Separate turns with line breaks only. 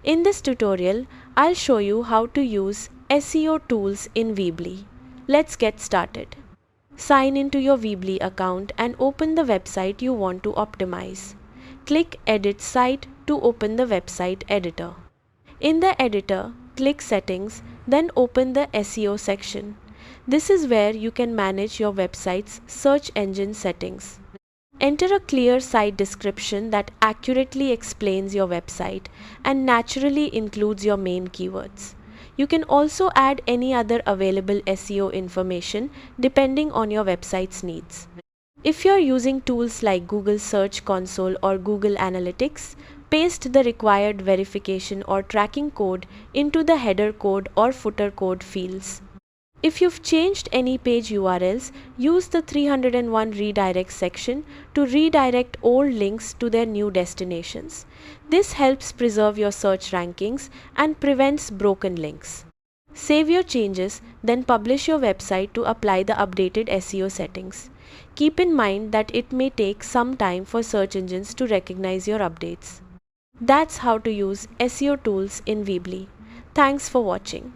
In this tutorial, I'll show you how to use SEO tools in Weebly. Let's get started. Sign into your Weebly account and open the website you want to optimize. Click Edit Site to open the website editor. In the editor, click Settings, then open the SEO section. This is where you can manage your website's search engine settings. Enter a clear site description that accurately explains your website and naturally includes your main keywords. You can also add any other available SEO information depending on your website's needs. If you're using tools like Google Search Console or Google Analytics, paste the required verification or tracking code into the header code or footer code fields. If you've changed any page URLs, use the 301 redirect section to redirect old links to their new destinations. This helps preserve your search rankings and prevents broken links. Save your changes, then publish your website to apply the updated SEO settings. Keep in mind that it may take some time for search engines to recognize your updates. That's how to use SEO tools in Weebly. Thanks for watching.